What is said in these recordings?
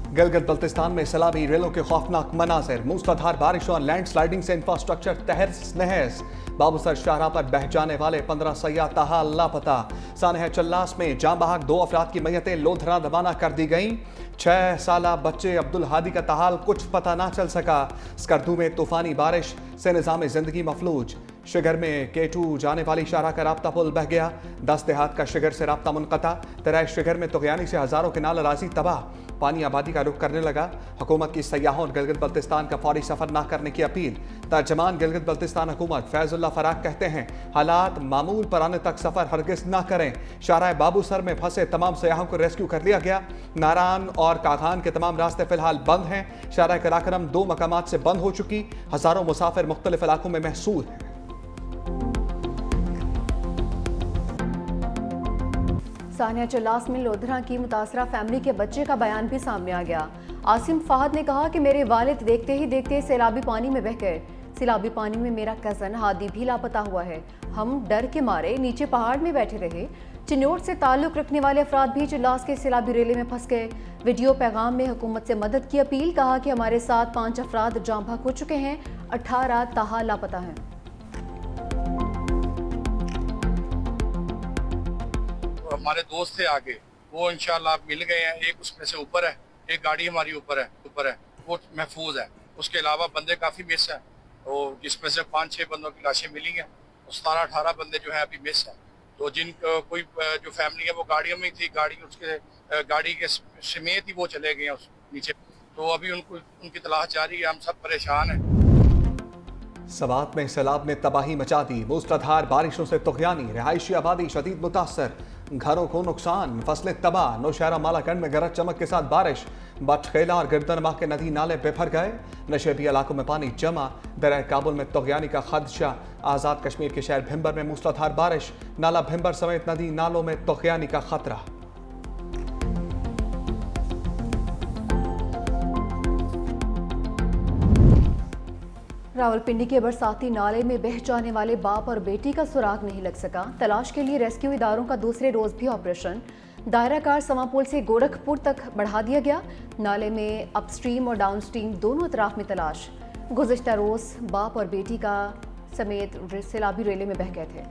गिलगित बल्तिस्तान में सैलाबी रेलों के खौफनाक मनाजिर, मूसलाधार बारिश और लैंड स्लाइडिंग से इंफ्रास्ट्रक्चर तहस नहस। बाबूसर शाहराह पर बह जाने वाले 15 सयाह ताहाल लापता। सानह चल्लास में जाँ बहक 2 अफराद की मैयतें लोधरा रवाना कर दी गईं। 6 साला बच्चे अब्दुल हादी का ताहाल कुछ पता ना चल सका। स्कर्दू में तूफानी बारिश से निज़ाम जिंदगी मफलूज। शिगर में K2 जाने वाली शाहराह का राब्ता पुल बह गया। 10 देहात का शिगर से राब्ता मुनक़ता। तराय शिगर में तुग़यानी से हज़ारों के नाल राजी तबाह। पानी आबादी का रुख करने लगा। हुकूमत की सयाहों और गिलगित बल्तिस्तान का फौरी सफर न करने की अपील। तर्जमान गिलगित बल्तिस्तान हुकूमत फैजुल्लाह फराक कहते हैं, हालात मामूल पर आने तक सफर हरगिज न करें। शाहराह बाबूसर में फंसे तमाम सयाहों को रेस्क्यू कर लिया गया। नारान और काखान के तमाम रास्ते फिलहाल बंद हैं। शाहराह कराकरम 2 मकामात से बंद हो चुकी। हजारों मुसाफिर मुख्तलिफ इलाकों में महसूर हैं। सानिया चल्लास में लोधरा की मुतासरा फैमिली के बच्चे का बयान भी सामने आ गया। आसिम फहद ने कहा कि मेरे वालिद देखते ही देखते सैलाबी पानी में बह गए। सैलाबी पानी में मेरा कज़न हादी भी लापता हुआ है। हम डर के मारे नीचे पहाड़ में बैठे रहे। चिन्नौर से ताल्लुक़ रखने वाले अफराद भी चल्लास के सैलाबी रेले में फंस गए। वीडियो पैगाम में हुकूमत से मदद की अपील। कहा कि हमारे साथ 5 अफराद जाँ बहक हो चुके हैं, 18 ताहाल लापता हैं। हमारे दोस्त थे आगे, वो इंशाल्लाह मिल गए हैं। एक उसमें से ऊपर है, एक गाड़ी हमारी ऊपर है, वो महफूज है। उसके अलावा बंदे काफ़ी मिस हैं, तो जिसमें से 5-6 बंदों की लाशें मिली हैं। 17-18 बंदे जो हैं अभी मिस हैं। तो जिन कोई जो फैमिली है वो गाड़ियों में थी, गाड़ी के समेत ही वो चले गए हैं उस नीचे। तो अभी उनकी तलाश जारी है। हम सब परेशान हैं। सवात में सैलाब ने तबाही मचा दी। मूसलाधार बारिशों से तुग़यानी, रिहायशी आबादी शदीद मुतासर, घरों को नुकसान, फसलें तबाह। नौशहरा मालाकंड में गरज चमक के साथ बारिश। बटखेला और गिरदनबाग के नदी नाले बेभर गए। नशेबी इलाकों में पानी जमा। दरिया काबुल में तुग़यानी का खदशा। आज़ाद कश्मीर के शहर भिम्बर में मूसलाधार बारिश। नाला भिम्बर समेत नदी नालों में तुग़यानी का खतरा। रावलपिंडी के बरसाती नाले में बह जाने वाले बाप और बेटी का सुराग नहीं लग सका। तलाश के लिए रेस्क्यू इदारों का दूसरे रोज भी ऑपरेशन। दायरा कार समापुल से गोरखपुर तक बढ़ा दिया गया। नाले में अपस्ट्रीम और डाउनस्ट्रीम दोनों अतराफ में तलाश। गुज़िश्ता रोज बाप और बेटी का समेत सैलाबी रेले में बह गए थे।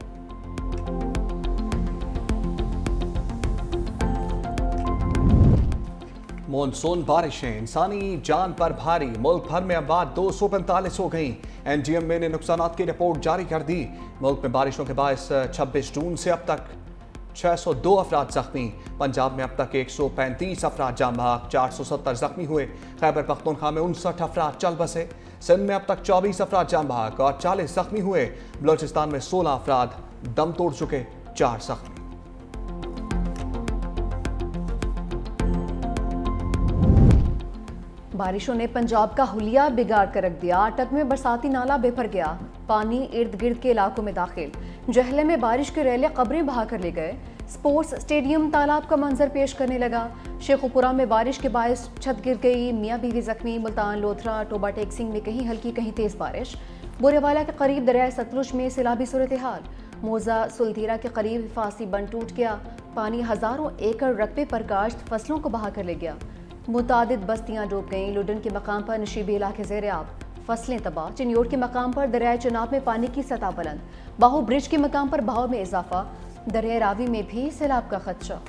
मॉनसून बारिशें इंसानी जान पर भारी। मुल्क भर में आबाद 245 हो गई। NGM ने नुकसानात की रिपोर्ट जारी कर दी। मुल्क में बारिशों के बायस 26 जून से अब तक 602 अफराद जख्मी। पंजाब में अब तक 135 अफराद जाँ बहक, 470 जख्मी हुए। खैबर पख्तूनख्वा में 59 अफराद चल बसे। सिंध में अब तक 24 अफराद जाँ बहक और 40 जख्मी हुए। बलोचिस्तान में 16 अफराद दम तोड़ चुके, 4 जख्मी। बारिशों ने पंजाब का हुलिया बिगाड़ कर रख दिया। अटक में बरसाती नाला बेभर गया। पानी इर्द गिर्द के इलाकों में दाखिल। जहले में बारिश के रेले कब्रें बहा कर ले गए। स्पोर्ट्स स्टेडियम तालाब का मंजर पेश करने लगा। शेखुपुरा में बारिश के बायस छत गिर गई, मियाँ बीवी जख्मी। मुल्तान, लोथरा, टोबा टेक्सिंग में कहीं हल्की कहीं तेज बारिश। बोरेवाला के करीब दरिया सतलुज में सैलाबी सूरत हाल। मोजा सुलधीरा के करीब हिफाजती बंद टूट गया। पानी हजारों एकड़ रकबे पर काश्त फसलों को बहा कर ले गया। मुतादिद बस्तियां डूब गईं। लुडन के मकाम पर नशीबी इलाके ज़ेर आब, फसलें तबाह। चिन्योट के मकाम पर दरिया चनाब में पानी की सतह बुलंद। बाहू ब्रिज के मकाम पर बहाव में इजाफा। दरिया रावी में भी सैलाब का खदशा।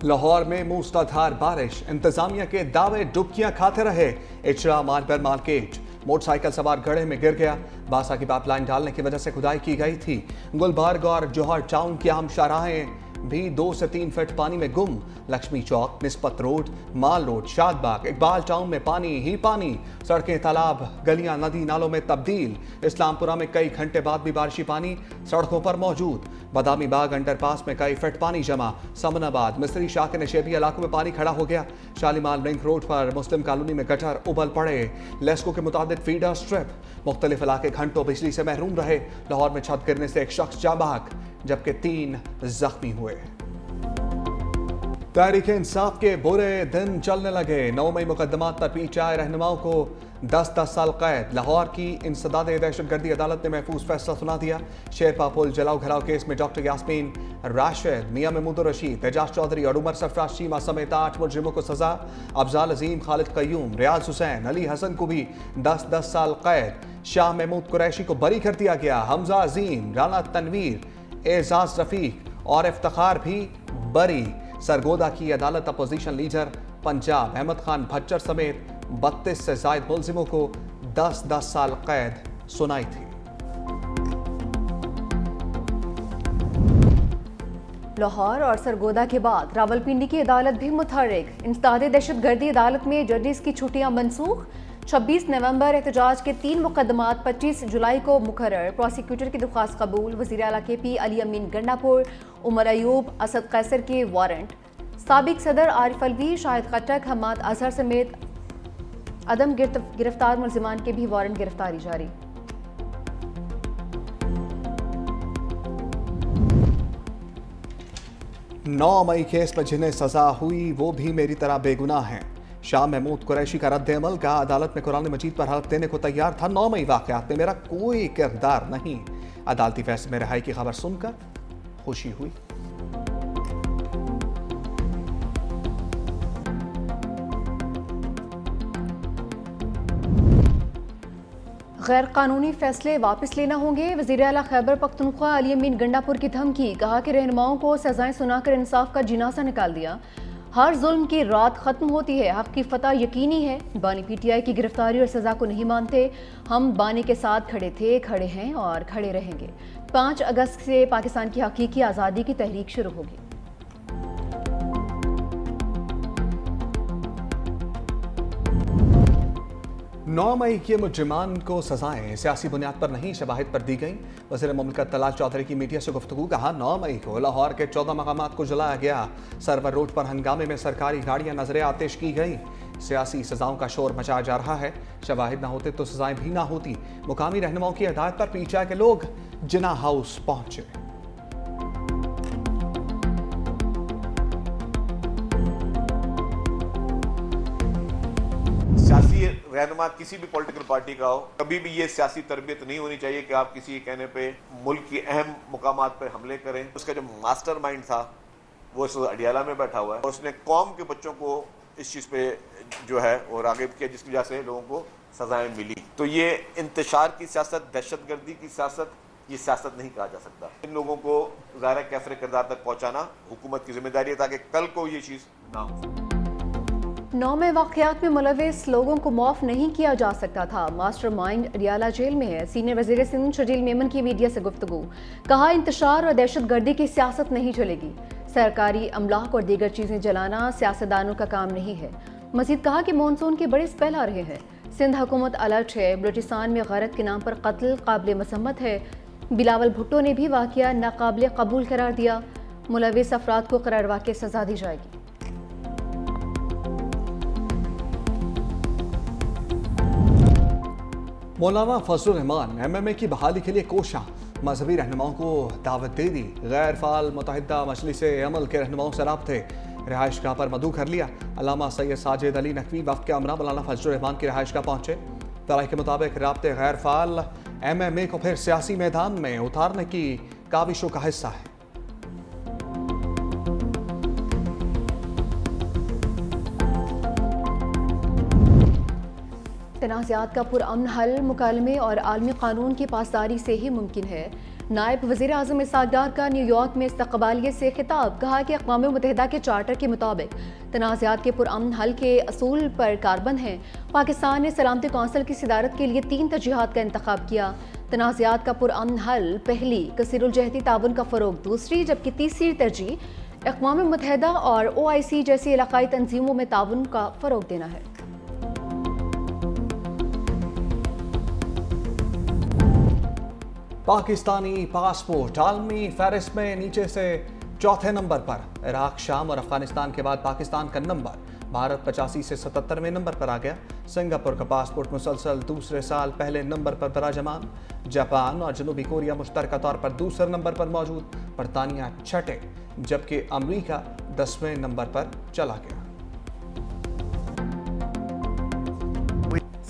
लाहौर में मूसलाधार बारिश। इंतजामिया के दावे डुबकियां खाते रहे। इचरा मालबर मार्केट मोटरसाइकिल सवार गड्ढे में गिर गया। बासा की पाइपलाइन डालने की वजह से खुदाई की गई थी। गुलबर्ग और जौहर टाउन की अहम शाहराहें भी 2 से 3 फीट पानी में गुम। लक्ष्मी चौक, निस्बत रोड, माल रोड, शादबाग, इकबाल टाउन में पानी ही पानी। सड़कें तालाब, गलियां नदी नालों में तब्दील। इस्लामपुरा में कई घंटे बाद भी बारिशी पानी सड़कों पर मौजूद। बादामी बाग अंडरपास में कई फीट पानी जमा। समनाबाद, मिस्री शाह के नशेबी इलाकों में पानी खड़ा हो गया। शालीमार लिंक रोड पर मुस्लिम कॉलोनी में गटर उबल पड़े। लेस्को के मुताबिक फीडर स्ट्रिप। मुख्तलिफ इलाके घंटों बिजली से महरूम रहे। लाहौर में छत गिरने से एक शख्स जाँ बहक, जबकि 3 जख्मी हुए। तहरीक इंसाफ के बुरे दिन चलने लगे। 9 मई मुकदमात पर पीछे आए रहनुमाओं को 10 साल कैद। लाहौर की इंसदाद दहशत गर्दी अदालत ने महफूज फैसला सुना दिया। शेरपा पुल जलाओ घराव केस में डॉक्टर यास्मीन, राशिद, मियां महमूद रशीद, एजाज चौधरी और उमर सरफराज चीमा समेत 8 मुजरिमों को सजा। अफजाल अजीम, खालिद कयूम, रियाज हुसैन, अली हसन को भी 10 साल कैद। शाह महमूद कुरैशी को बरी कर दिया गया। हमजा अजीम, राना तनवीर, एजाज रफीक और इफ्तिखार भी बरी। सरगोदा की अदालत अपोजिशन लीडर पंजाब अहमद खान भच्चर समेत 32 से जायद मुलजिमों को 10 साल कैद सुनाई थी। लाहौर और सरगोदा के बाद रावलपिंडी की अदालत भी मुतहर्रिक। इंसदाद दहशत गर्दी अदालत में जजेस की छुट्टियां मनसूख। 26 नवंबर एहतजाज के 3 मुकदमात 25 जुलाई को मुकर्रर। प्रोसिक्यूटर की दरख्वास्त कबूल। वज़ीर आला KP अली अमीन गंडापुर, उमर अयूब, असद कैसर के वारंट। साबिक सदर आरिफ अलवी, शाहिद खट्टक, हमाद अजहर समेत अदम गिरफ्तार मुलजिमान के भी वारंट गिरफ्तारी जारी। नौ मई केस में जिन्हें सजा हुई वो भी मेरी तरह बेगुनाह हैं। शाह महमूद कुरैशी का रद्द अमल का अदालत में कुरान मजीद पर हल्फ देने को तैयार था। 9 मई वाक़यात में मेरा कोई किरदार नहीं। अदालती फैसले में रिहाई की खबर सुनकर खुशी हुई। गैर कानूनी फैसले वापस लेना होंगे। वज़ीर आला खैबर पख्तूनख्वा अली अमीन गंडापुर की धमकी। कहा कि रहनुमाओं को सजाएं सुनाकर इंसाफ का जिनासा निकाल दिया। हर जुल्म की रात खत्म होती है, हक की फतह यकीनी है। बानी PTI की गिरफ्तारी और सजा को नहीं मानते। हम बानी के साथ खड़े थे, खड़े हैं और खड़े रहेंगे। 5 अगस्त से पाकिस्तान की हकीकी आज़ादी की तहरीक शुरू होगी। नौ मई के मुजरिमान को सजाएं सियासी बुनियाद पर नहीं, शवाहिद पर दी गई। वज़ीर मुमलिकत तलाल चौधरी की मीडिया से गुफ्तगू। कहा 9 मई को लाहौर के 14 मकामात को जलाया गया। सरवर रोड पर हंगामे में सरकारी गाड़ियां नजर आतिश की गई। सियासी सजाओं का शोर मचाया जा रहा है। शवाहिद ना होते तो सजाएं भी ना होती। मुकामी रहनुमाओं की हिदायत पर PTI के लोग जिना हाउस पहुंचे। सियासी रहनुमा किसी भी पॉलिटिकल पार्टी का हो, कभी भी ये सियासी तरबियत नहीं होनी चाहिए कि आप किसी के कहने पे मुल्क की अहम मुकामात पर हमले करें। उसका जो मास्टरमाइंड था वो इस अडियाला में बैठा हुआ है और उसने कौम के बच्चों को इस चीज़ पे जो है वो राग़िब किया, जिसकी वजह से लोगों को सजाएं मिली। तो ये इंतशार की सियासत, दहशतगर्दी की सियासत, ये सियासत नहीं कहा जा सकता। इन लोगों को ज़ाहिर कैफरे किरदार तक पहुँचाना हुकूमत की जिम्मेदारी है ताकि कल को ये चीज़ ना हो। 9 मई वाक़यात में मुलविस लोगों को माफ़ नहीं किया जा सकता था। मास्टरमाइंड अडियाला जेल में है। सीनियर वज़ीर सिंध शजील मेमन की मीडिया से गुफ्तगू। कहा इंतशार और दहशत गर्दी की सियासत नहीं चलेगी। सरकारी अमलाक और दीगर चीज़ें जलाना सियासतदानों का काम नहीं है। मज़ीद कहा कि मानसून के बड़े स्पेल आ रहे हैं। सिंध हुकूमत अलर्ट है। बलूचिस्तान में गैरत के नाम पर कत्ल काबिल मसम्मत है। बिलावल भुट्टो ने भी वाक़या नाकाबिल कबूल करार दिया। मुलविस अफराद को करार वाक़या सज़ा दी जाएगी। मौलाना फजलुर रहमान MMA की बहाली के लिए कोशां। मजहबी रहनुमाओं को दावत दे दी। गैर फाल मुत्तहिदा मजलिस अमल के रहनुमाओं से राब्ते। रिहाइश गाह पर मदू कर लिया। अल्लामा सैयद साजिद अली नकवी वफ़द के अमरा मौलाना फजलुर रहमान की रिहाइश गाह पहुँचे। तराई के मुताबिक राब्ते गैर फाल MMA को फिर सियासी मैदान में उतारने की काविशों का हिस्सा है। तनाज़ात का पुरअमन हल मुकालमे और आलमी कानून की पासदारी से ही मुमकिन है। नायब वज़ीर आज़म इसहाक़ डार का न्यूयॉर्क में इस्तक़बालियत से खिताब। कहा कि अक़वाम मुत्तहिदा के चार्टर के मुताबिक तनाज़ात के पुरअमन हल के असूल पर कारबंद हैं। पाकिस्तान ने सलामती कौंसिल की सदारत के लिए 3 तरजीहात का इंतखाब किया। तनाज़ात का पुरअमन हल पहली, कसीरुलजहती ताउन का फ़रोग़ दूसरी, जबकि तीसरी तरजीह अक़वाम मुत्तहिदा और OIC जैसी इलाक़ाई तंजीमों में ताउन का फ़रोग़ देना है। पाकिस्तानी पासपोर्ट आलमी फहरिस्त में नीचे से चौथे नंबर पर। इराक, शाम और अफगानिस्तान के बाद पाकिस्तान का नंबर। भारत 85 से 77वें नंबर पर आ गया। सिंगापुर का पासपोर्ट मुसलसल दूसरे साल पहले नंबर पर बराजमान। जापान और जनूबी कोरिया मुश्तरका तौर पर दूसरे नंबर पर मौजूद। बरतानिया छठे, जबकि अमरीका 10वें नंबर पर चला गया।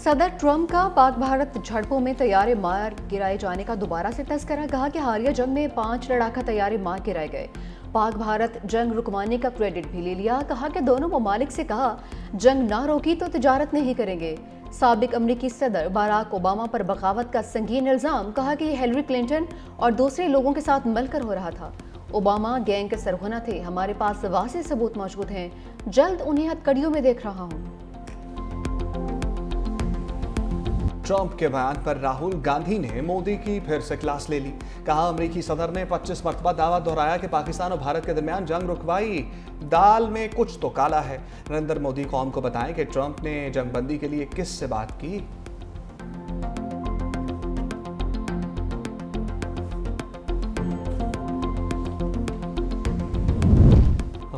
صدر ٹرمپ کا پاک بھارت جھڑپوں میں طیارے مار گرائے جانے کا دوبارہ سے تذکرہ، کہا کہ حالیہ جنگ میں 5 لڑاکا طیارے مار گرائے گئے۔ پاک بھارت جنگ رکوانے کا کریڈٹ بھی لے لیا، کہا کہ دونوں ممالک سے کہا جنگ نہ روکی تو تجارت نہیں کریں گے۔ سابق امریکی صدر باراک اوباما پر بغاوت کا سنگین الزام، کہا کہ یہ ہیلری کلنٹن اور دوسرے لوگوں کے ساتھ مل کر ہو رہا تھا۔ اوباما گینگ کے سرغنہ تھے، ہمارے پاس واضح ثبوت موجود ہیں، جلد انہیں ہتھکڑیوں میں دیکھ رہا ہوں۔ ٹرمپ کے بیان پر راہل گاندھی نے مودی کی پھر سے کلاس لے لی، کہا امریکی صدر نے 25 مرتبہ دعویٰ دہرایا کہ پاکستان اور بھارت کے درمیان جنگ رکوائی، دال میں کچھ تو کالا ہے۔ نریندر مودی قوم کو بتائیں کہ ٹرمپ نے جنگ بندی کے لیے کس سے بات کی۔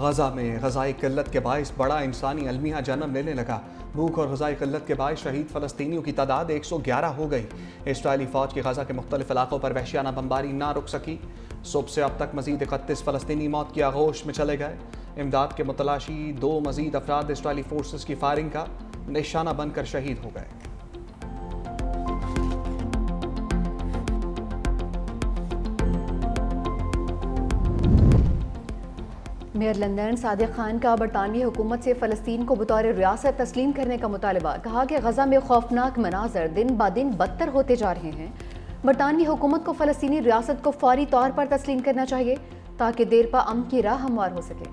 غزہ میں غذائی قلت کے باعث بڑا انسانی المیہ جنم لینے لگا۔ بھوک اور غذائی قلت کے باعث شہید فلسطینیوں کی تعداد 111 ہو گئی۔ اسرائیلی فوج کی غزہ کے مختلف علاقوں پر وحشیانہ بمباری نہ رک سکی۔ صبح سے اب تک مزید 31 فلسطینی موت کی آغوش میں چلے گئے۔ امداد کے متلاشی 2 مزید افراد اسرائیلی فورسز کی فائرنگ کا نشانہ بن کر شہید ہو گئے۔ میئر لندن صادق خان کا برطانوی حکومت سے فلسطین کو بطور ریاست تسلیم کرنے کا مطالبہ، کہا کہ غزہ میں خوفناک مناظر دن بدن بدتر ہوتے جا رہے ہیں۔ برطانوی حکومت کو فلسطینی ریاست کو فوری طور پر تسلیم کرنا چاہیے تاکہ دیر پا امن کی راہ ہموار ہو سکے۔